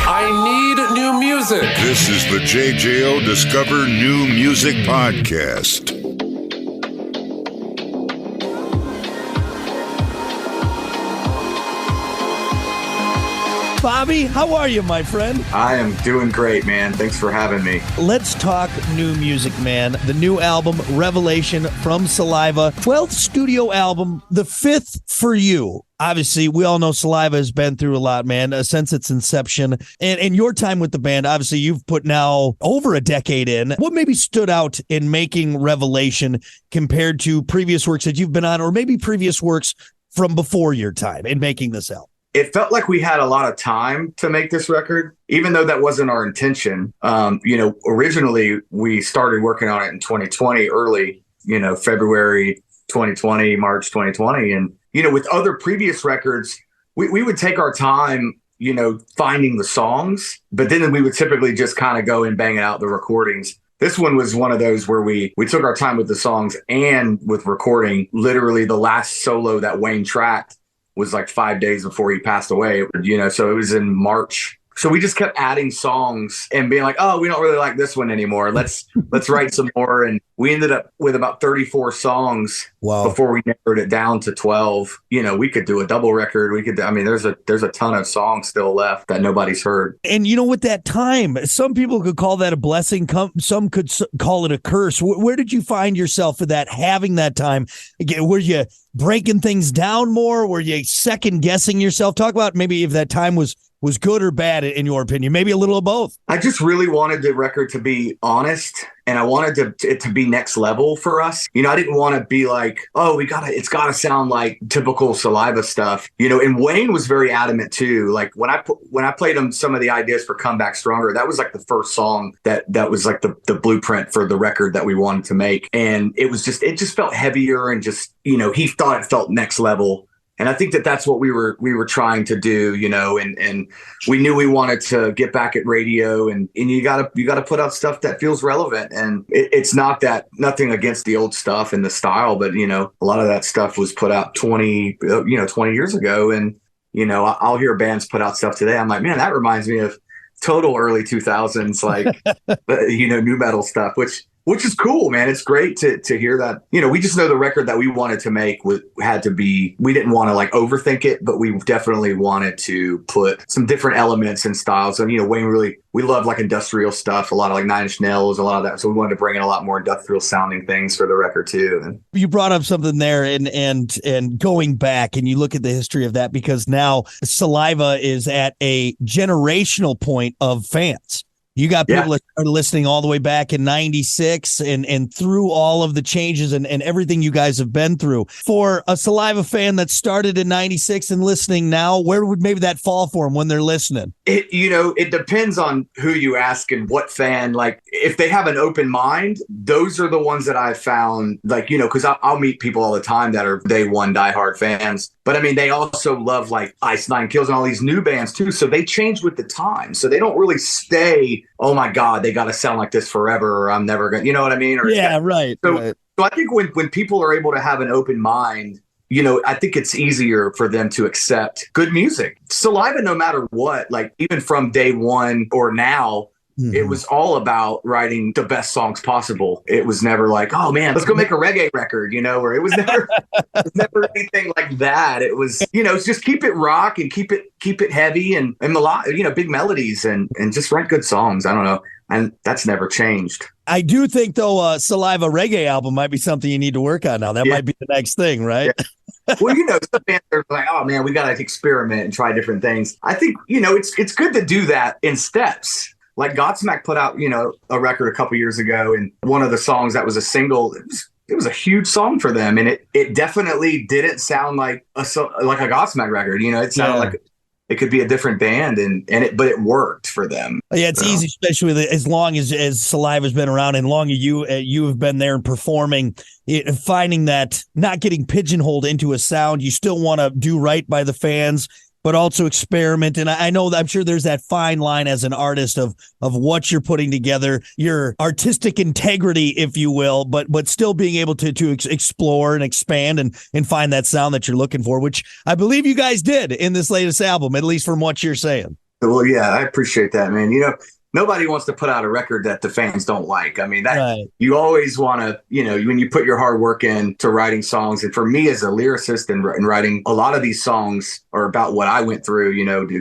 I need new music. This is the JJO Discover New Music Podcast. Bobby, how are you, my friend? I am doing great, man. Thanks for having me. Let's talk new music, man. The new album, Revelation from Saliva, 12th studio album, the 5th for you. Obviously, we all know Saliva has been through a lot, man, since its inception. And your time with the band, obviously, you've put now over a decade in. What maybe stood out in making Revelation compared to previous works that you've been on, or maybe previous works from before your time in making this album? It felt like we had a lot of time to make this record, even though that wasn't our intention. Originally, we started working on it in 2020, early, February 2020, March 2020. And, with other previous records, we would take our time, finding the songs, but then we would typically just kind of go and bang out the recordings. This one was one of those where we took our time with the songs and with recording. Literally the last solo that Wayne tracked was like 5 days before he passed away, so it was in March. So we just kept adding songs and being like, oh, we don't really like this one anymore. Let's write some more. And we ended up with about 34 songs. Wow. Before we narrowed it down to 12. We could do a double record. There's a ton of songs still left that nobody's heard. And with that time, some people could call that a blessing. Some could call it a curse. Where did you find yourself for that, having that time? Were you breaking things down more? Were you second guessing yourself? Talk about maybe if that time was good or bad in your opinion, maybe a little of both. I just really wanted the record to be honest, and I wanted it to be next level for us. I didn't want to be like, oh, it's gotta sound like typical Saliva stuff. And Wayne was very adamant too. Like when I played him some of the ideas for Come Back Stronger, that was like the first song that was like the blueprint for the record that we wanted to make. And it just felt heavier and just, he thought it felt next level. And I think that's what we were trying to do, and we knew we wanted to get back at radio, and you gotta put out stuff that feels relevant. And it's not that, nothing against the old stuff and the style, but a lot of that stuff was put out 20 years ago. And I'll hear bands put out stuff today. I'm like, man, that reminds me of total early 2000s, like new metal stuff, which is cool, man. It's great to hear that. We just know the record that we wanted to make had to be, we didn't want to like overthink it, but we definitely wanted to put some different elements and styles. And, Wayne we love like industrial stuff, a lot of like Nine Inch Nails, a lot of that. So we wanted to bring in a lot more industrial sounding things for the record too. And you brought up something there and going back and you look at the history of that, because now Saliva is at a generational point of fans. You got people that started listening all the way back in 96 and through all of the changes and everything you guys have been through. For a Saliva fan that started in 96 and listening now, where would maybe that fall for them when they're listening? It depends on who you ask and what fan. Like if they have an open mind, those are the ones that I've found, like, because I'll meet people all the time that are day one diehard fans. But they also love like Ice Nine Kills and all these new bands too. So they change with the time. So they don't really stay, oh my God, they got to sound like this forever, or I'm never going to, you know what I mean? Right. So I think when people are able to have an open mind, I think it's easier for them to accept good music. Saliva, no matter what, like even from day one or now, it was all about writing the best songs possible. It was never like, oh man, let's go make a reggae record, or it was never anything like that. It was, it's just keep it rock and keep it heavy and big melodies and just write good songs. I don't know. And that's never changed. I do think though, Saliva reggae album might be something you need to work on now. That might be the next thing, right? Yeah. Well, some bands are like, oh man, we got to experiment and try different things. I think, it's good to do that in steps. Like Godsmack put out, a record a couple years ago, and one of the songs that was a single, it was a huge song for them, and it definitely didn't sound like a Godsmack record. It sounded like it could be a different band, but it worked for them. Yeah, it's easy, especially as long as Saliva's been around and long as you have been there and performing, finding that not getting pigeonholed into a sound. You still want to do right by the fans, but also experiment. And I'm sure there's that fine line as an artist of what you're putting together, your artistic integrity, if you will, but still being able to explore and expand and find that sound that you're looking for, which I believe you guys did in this latest album, at least from what you're saying. Well, yeah, I appreciate that, man. Nobody wants to put out a record that the fans don't like. I mean, that Right. you always want to, when you put your hard work into writing songs. And for me as a lyricist and writing, a lot of these songs are about what I went through,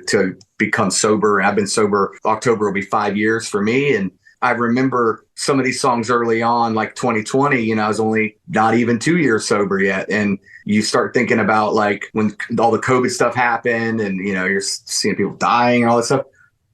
to become sober. And I've been sober. October will be 5 years for me. And I remember some of these songs early on, like 2020, I was only not even 2 years sober yet. And you start thinking about like when all the COVID stuff happened and, you're seeing people dying and all that stuff.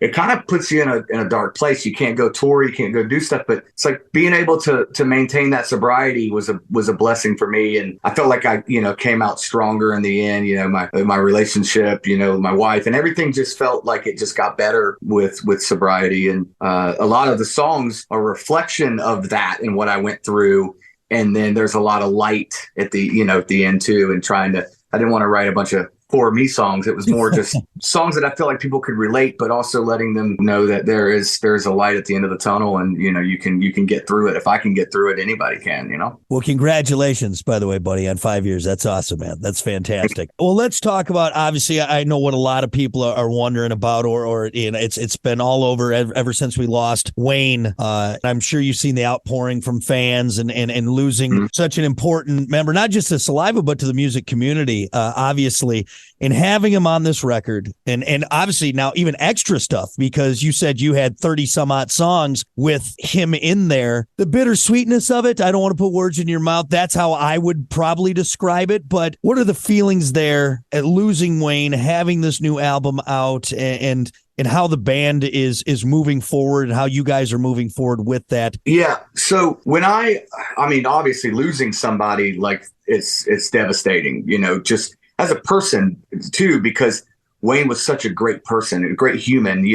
It kind of puts you in a dark place. You can't go tour, you can't go do stuff, but it's like being able to maintain that sobriety was a blessing for me. And I felt like I, came out stronger in the end, my relationship, my wife, and everything just felt like it just got better with sobriety. And a lot of the songs are a reflection of that and what I went through. And then there's a lot of light at the end too. And I didn't want to write a bunch of poor me songs. It was more just songs that I feel like people could relate, but also letting them know that there's a light at the end of the tunnel, and you can get through it. If I can get through it, anybody can. Well, congratulations, by the way, buddy, on 5 years. That's awesome, man. That's fantastic. Well, let's talk about, obviously, I know what a lot of people are wondering about, or it's been all over ever since we lost Wayne. I'm sure you've seen the outpouring from fans and losing such an important member, not just to Saliva, but to the music community, obviously. And having him on this record and obviously now even extra stuff, because you said you had 30 some odd songs with him in there, the bittersweetness of it. I don't want to put words in your mouth. That's how I would probably describe it. But what are the feelings there at losing Wayne, having this new album out, and how the band is moving forward and how you guys are moving forward with that? Yeah. So when I mean, obviously losing somebody, like it's devastating, just as a person too, because Wayne was such a great person, a great human,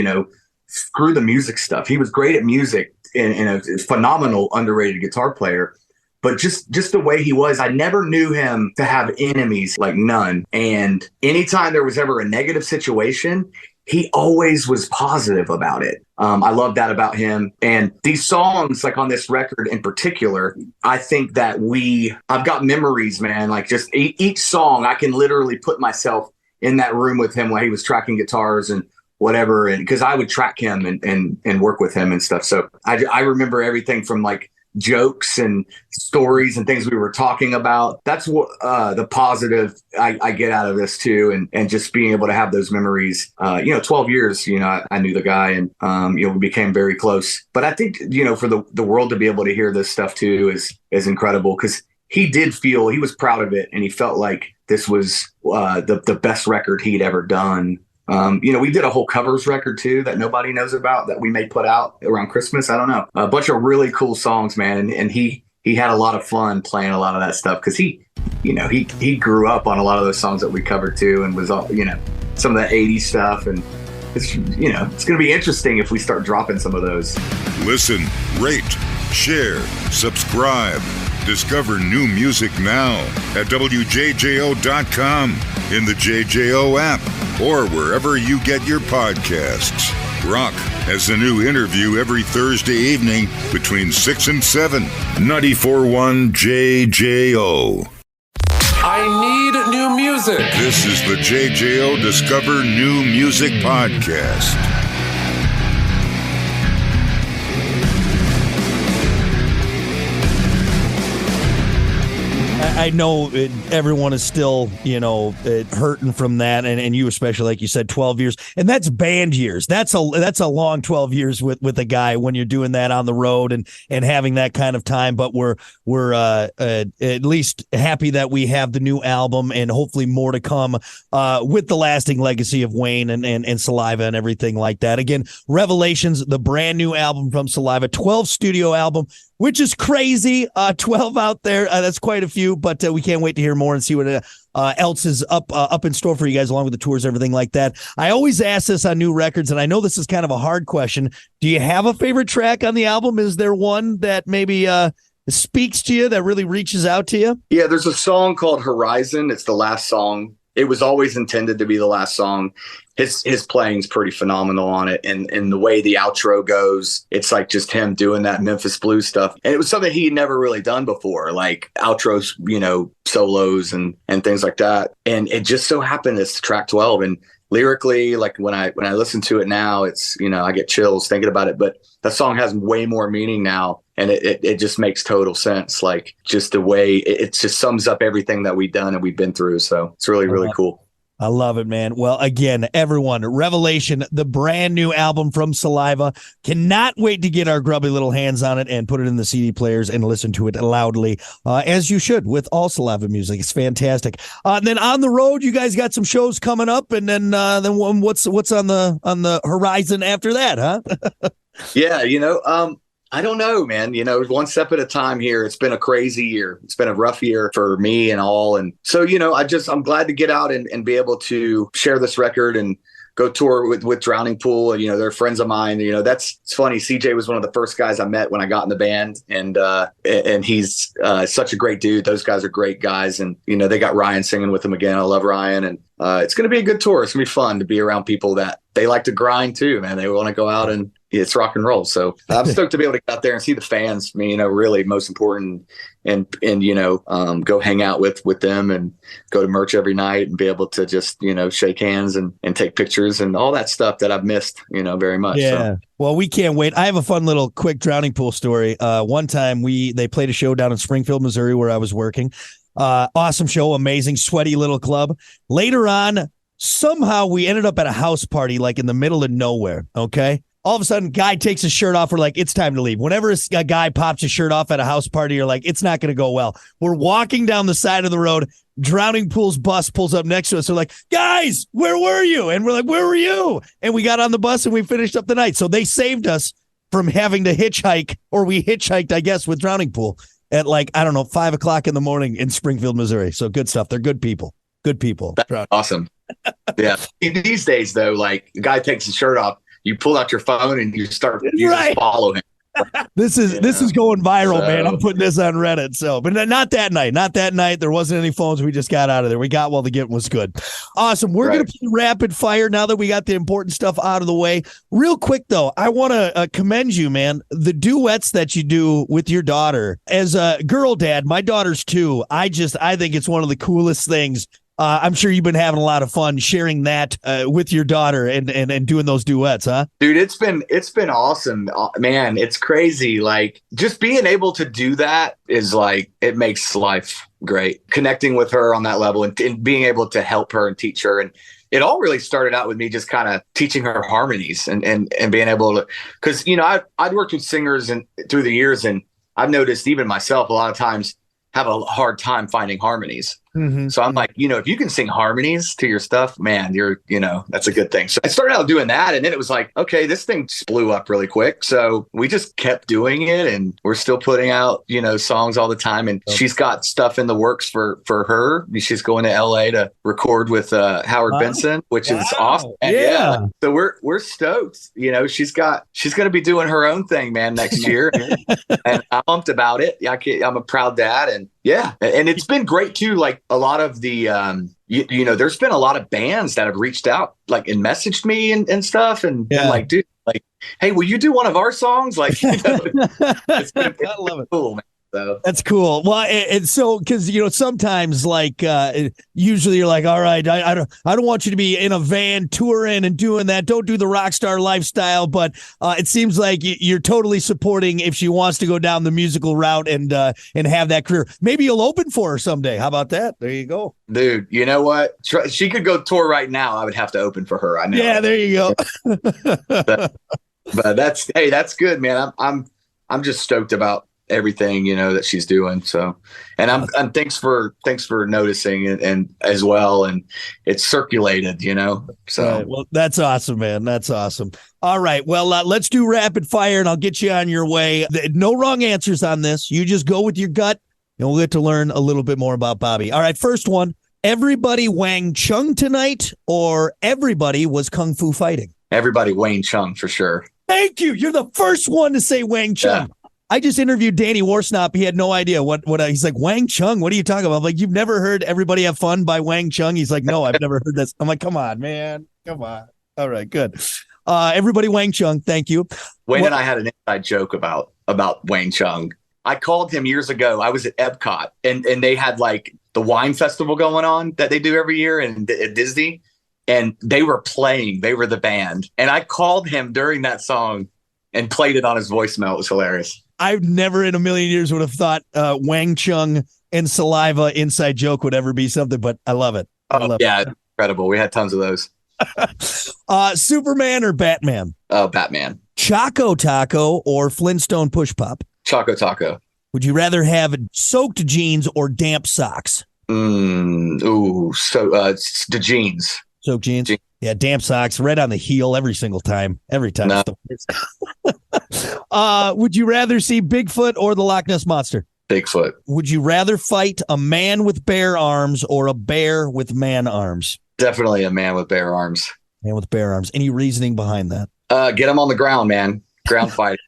screw the music stuff. He was great at music and a phenomenal, underrated guitar player. But just the way he was, I never knew him to have enemies, like none. And anytime there was ever a negative situation, he always was positive about it. I love that about him. And these songs, like on this record in particular, I think that I've got memories, man. Like just each song, I can literally put myself in that room with him while he was tracking guitars and whatever. And because I would track him and work with him and stuff. So I remember everything from like jokes and stories and things we were talking about. That's what the positive I get out of this too, and just being able to have those memories. 12 years, I knew the guy, and we became very close. But I think for the world to be able to hear this stuff too is incredible, because he was proud of it, and he felt like this was the best record he'd ever done. We did a whole covers record too that nobody knows about that we may put out around Christmas. I don't know. A bunch of really cool songs, man. And he had a lot of fun playing a lot of that stuff, because he grew up on a lot of those songs that we covered too, and was all, some of the 80s stuff. And it's going to be interesting if we start dropping some of those. Listen, rate, share, subscribe. Discover new music now at WJJO.com, in the JJO app, or wherever you get your podcasts. Rock has a new interview every Thursday evening between 6 and 7. 94.1 JJO. I need new music. This is the JJO Discover New Music Podcast. I know everyone is still, hurting from that, and you especially, like you said, 12 years, and that's band years. That's a long 12 years with a guy when you're doing that on the road and having that kind of time. But we're at least happy that we have the new album, and hopefully more to come with the lasting legacy of Wayne and Saliva and everything like that. Again, Revelations, the brand new album from Saliva, 12 studio album, which is crazy. 12 out there. That's quite a few, but we can't wait to hear more and see what else is up in store for you guys, along with the tours, everything like that. I always ask this on new records, and I know this is kind of a hard question. Do you have a favorite track on the album? Is there one that maybe speaks to you, that really reaches out to you? Yeah, there's a song called Horizon. It's the last song. It was always intended to be the last song. His playing's pretty phenomenal on it. And the way the outro goes, it's like just him doing that Memphis blues stuff. And it was something he'd never really done before, like outros, solos and things like that. And it just so happened it's track 12. And lyrically, like when I listen to it now, it's, I get chills thinking about it, but that song has way more meaning now. And it just makes total sense. Like just the way it just sums up everything that we've done and we've been through. So it's really, really cool. I love it, man. Well, again, everyone, Revelation, the brand new album from Saliva. Cannot wait to get our grubby little hands on it and put it in the CD players and listen to it loudly, as you should with all Saliva music. It's fantastic. And then on the road, you guys got some shows coming up, and then what's on the horizon after that, huh? Yeah, I don't know, man. One step at a time here. It's been a crazy year. It's been a rough year for me and all. And so, I'm glad to get out and be able to share this record and go tour with Drowning Pool. They're friends of mine. It's funny. CJ was one of the first guys I met when I got in the band, and he's such a great dude. Those guys are great guys. And, they got Ryan singing with them again. I love Ryan. And it's going to be a good tour. It's going to be fun to be around people that they like to grind too, man. They want to go out and it's rock and roll. So I'm stoked to be able to get out there and see the fans. Really most important, and go hang out with them and go to merch every night and be able to just, shake hands and take pictures and all that stuff that I've missed, very much. Yeah. So. Well, we can't wait. I have a fun little quick Drowning Pool story. One time they played a show down in Springfield, Missouri, where I was working. Awesome show. Amazing, sweaty little club. Later on, somehow we ended up at a house party, like in the middle of nowhere. Okay. All of a sudden, guy takes his shirt off. We're like, it's time to leave. Whenever a guy pops his shirt off at a house party, you're like, it's not going to go well. We're walking down the side of the road. Drowning Pool's bus pulls up next to us. They're like, guys, where were you? And we're like, where were you? And we got on the bus and we finished up the night. So they saved us from having to hitchhike, or we hitchhiked, I guess, with Drowning Pool at 5 o'clock in the morning in Springfield, Missouri. So good stuff. They're good people. Good people. That's awesome. Yeah. These days, though, like the guy takes his shirt off. You pull out your phone and you just follow him. This is going viral, man. I'm putting this on Reddit. So, but not that night. Not that night. There wasn't any phones. We just got out of there. We got while the getting was good. Awesome. We're going to play rapid fire now that we got the important stuff out of the way. Real quick, though, I want to commend you, man. The duets that you do with your daughter. As a girl dad, my daughter's 2. I think it's one of the coolest things. I'm sure you've been having a lot of fun sharing that with your daughter and doing those duets, huh? Dude, it's been awesome, man. It's crazy. Like just being able to do that is like, it makes life great. Connecting with her on that level and being able to help her and teach her. And it all really started out with me just kind of teaching her harmonies and being able to, because, I'd worked with singers and through the years, and I've noticed even myself a lot of times have a hard time finding harmonies. Mm-hmm. So I'm like, if you can sing harmonies to your stuff, man, that's a good thing. So I started out doing that. And then it was like, okay, this thing just blew up really quick. So we just kept doing it, and we're still putting out, songs all the time. And she's got stuff in the works for her. She's going to LA to record with Howard Benson, which is awesome. And yeah. So we're stoked. She's going to be doing her own thing, man, next year. And I'm pumped about it. I'm a proud dad. And yeah. And it's been great too. Like a lot of the, there's been a lot of bands that have reached out and messaged me and stuff. And I'm like, dude, hey, will you do one of our songs? It's been I love it. Cool, man. So. That's cool. Well, and so because sometimes usually you're like, all right, I don't want you to be in a van touring and doing that. Don't do the rock star lifestyle. But it seems like you're totally supporting if she wants to go down the musical route and have that career. Maybe you'll open for her someday. How about that? There you go, dude. You know what? She could go tour right now. I would have to open for her. I know. Yeah, there you go. but that's good, man. I'm just stoked about everything that she's doing. So, and I'm thanks for noticing and as well, and it's circulated, so. Right. Well, that's awesome, man. That's awesome. All right, well, let's do rapid fire and I'll get you on your way. No wrong answers on this. You just go with your gut and we'll get to learn a little bit more about Bobby. All right, first one, everybody Wang Chung tonight, or everybody was Kung Fu fighting? Everybody Wayne Chung for sure. Thank you. You're the first one to say Wang Chung. Yeah. I just interviewed Danny Warsnop. He had no idea what he's like, Wang Chung, what are you talking about? I'm like, you've never heard Everybody Have Fun by Wang Chung? He's like, no, I've never heard this. I'm like, come on, man. Come on. All right, good. Everybody Wang Chung, thank you. Wayne and I had an inside joke about Wang Chung. I called him years ago. I was at Epcot and they had the wine festival going on that they do every year at Disney. and they were the band. And I called him during that song and played it on his voicemail. It was hilarious. I've never in a million years would have thought Wang Chung and Saliva inside joke would ever be something, but I love it. Incredible. We had tons of those. Superman or Batman? Batman. Choco Taco or Flintstone Push Pop? Choco Taco. Would you rather have soaked jeans or damp socks? The jeans. Soaked jeans? Yeah, damp socks right on the heel every single time. Every time. No. Would you rather see Bigfoot or the Loch Ness Monster? Bigfoot. Would you rather fight a man with bear arms or a bear with man arms? Definitely a man with bare arms. Man with bare arms. Any reasoning behind that? Get him on the ground, man. Ground fight.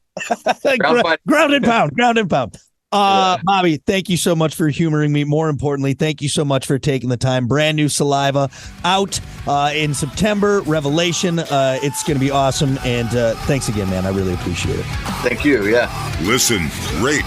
Ground and pound. Bobby, thank you so much for humoring me. More importantly, thank you so much for taking the time. Brand new Saliva out in September. Revelation. It's going to be awesome. And thanks again, man. I really appreciate it. Thank you. Yeah. Listen, rate,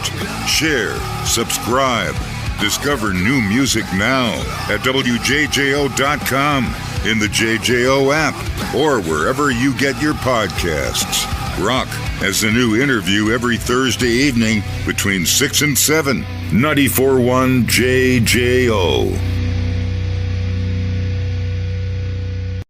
share, subscribe. Discover new music now at WJJO.com, in the JJO app, or wherever you get your podcasts. Rock has a new interview every Thursday evening between 6 and 7. 94.1 JJO.